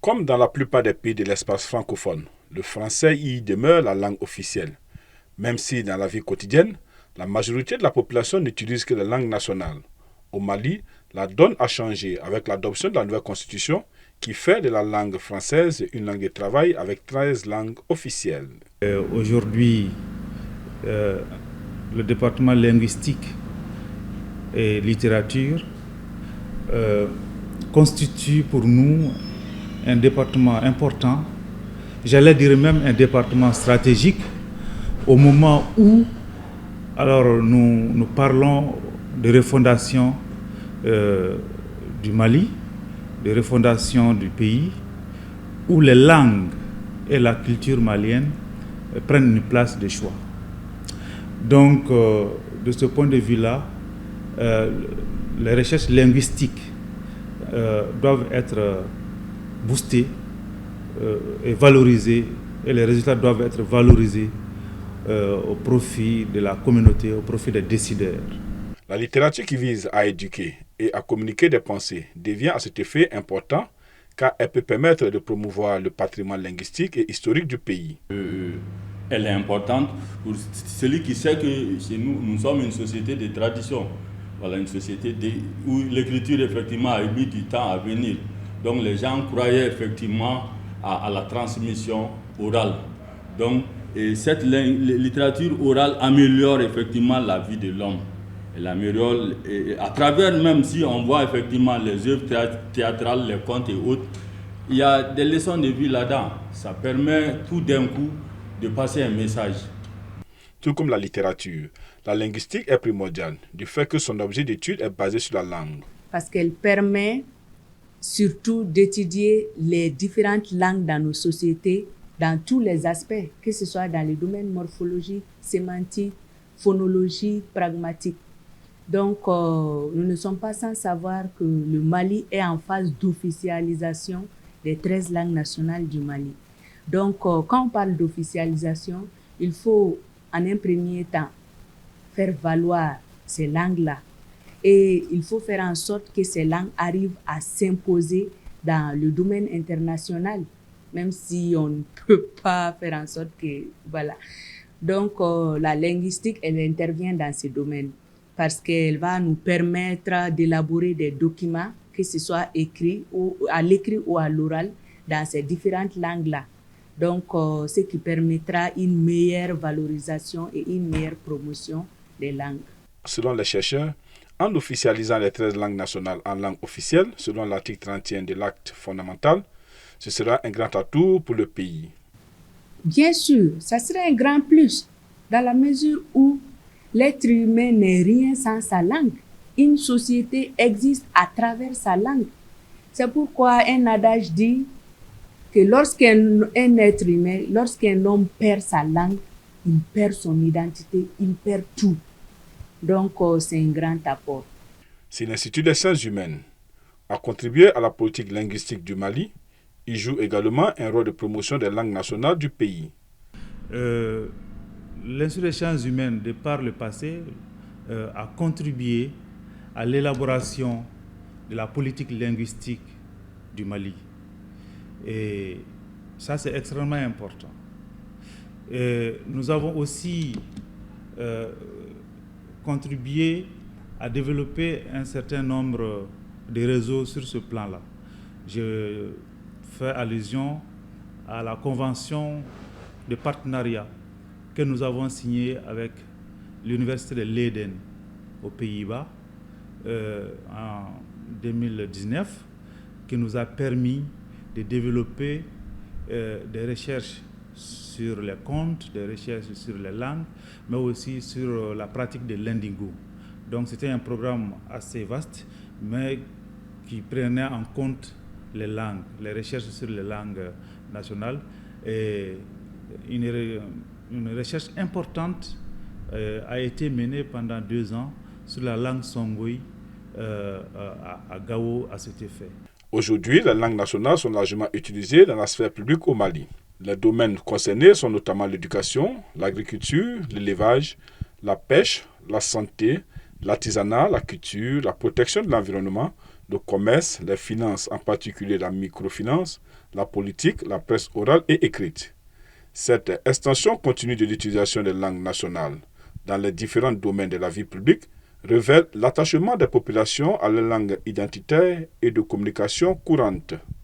Comme dans la plupart des pays de l'espace francophone, le français y demeure la langue officielle, même si dans la vie quotidienne, la majorité de la population n'utilise que la langue nationale. Au Mali, la donne a changé avec l'adoption de la nouvelle constitution qui fait de la langue française une langue de travail avec 13 langues officielles. Aujourd'hui, le département linguistique et littérature constitue pour nous un département important, j'allais dire même un département stratégique, au moment où nous parlons de refondation du Mali, de refondation du pays, où les langues et la culture malienne prennent une place de choix. Donc, de ce point de vue-là, les recherches linguistiques doivent être boostées et valorisées, et les résultats doivent être valorisés au profit de la communauté, au profit des décideurs. La littérature qui vise à éduquer et à communiquer des pensées devient à cet effet important car elle peut permettre de promouvoir le patrimoine linguistique et historique du pays. Elle est importante pour celui qui sait que chez nous, nous sommes une société de tradition. Voilà, une société où l'écriture, effectivement, a mis du temps à venir. Donc, les gens croyaient, effectivement, à la transmission orale. Donc, et cette littérature orale améliore, effectivement, la vie de l'homme. Elle améliore, à travers, même si on voit, effectivement, les œuvres théâtrales, les contes et autres, il y a des leçons de vie là-dedans. Ça permet, tout d'un coup, de passer un message. Tout comme la littérature, la linguistique est primordiale du fait que son objet d'étude est basé sur la langue. Parce qu'elle permet surtout d'étudier les différentes langues dans nos sociétés, dans tous les aspects, que ce soit dans les domaines morphologique, sémantique, phonologie, pragmatique. Donc, nous ne sommes pas sans savoir que le Mali est en phase d'officialisation des 13 langues nationales du Mali. Donc, quand on parle d'officialisation, il faut en un premier temps faire valoir ces langues-là. Et il faut faire en sorte que ces langues arrivent à s'imposer dans le domaine international, même si on ne peut pas faire en sorte que... Voilà. Donc, la linguistique, elle intervient dans ce domaine parce qu'elle va nous permettre d'élaborer des documents, que ce soit écrit ou à l'écrit ou à l'oral, dans ces différentes langues-là. Donc, ce qui permettra une meilleure valorisation et une meilleure promotion des langues. Selon les chercheurs, en officialisant les 13 langues nationales en langue officielle, selon l'article 31 de l'acte fondamental, ce sera un grand atout pour le pays. Bien sûr, ça serait un grand plus, dans la mesure où l'être humain n'est rien sans sa langue. Une société existe à travers sa langue. C'est pourquoi un adage dit que lorsqu'un être humain, lorsqu'un homme perd sa langue, il perd son identité, il perd tout. Donc, c'est un grand apport. Si l'Institut des sciences humaines a contribué à la politique linguistique du Mali, il joue également un rôle de promotion des langues nationales du pays. L'Institut des sciences humaines, de par le passé, a contribué à l'élaboration de la politique linguistique du Mali. Et ça, c'est extrêmement important. Et nous avons aussi contribué à développer un certain nombre de réseaux sur ce plan-là. Je fais allusion à la convention de partenariat que nous avons signée avec l'Université de Leiden aux Pays-Bas en 2019, qui nous a permis de développer des recherches sur les contes, des recherches sur les langues, mais aussi sur la pratique de l'Indigo. Donc c'était un programme assez vaste, mais qui prenait en compte les langues, les recherches sur les langues nationales. Et une recherche importante a été menée pendant 2 ans sur la langue Songoi à Gao à cet effet. Aujourd'hui, les langues nationales sont largement utilisées dans la sphère publique au Mali. Les domaines concernés sont notamment l'éducation, l'agriculture, l'élevage, la pêche, la santé, l'artisanat, la culture, la protection de l'environnement, le commerce, les finances, en particulier la microfinance, la politique, la presse orale et écrite. Cette extension continue de l'utilisation des langues nationales dans les différents domaines de la vie publique révèle l'attachement des populations à la langue identitaire et de communication courante.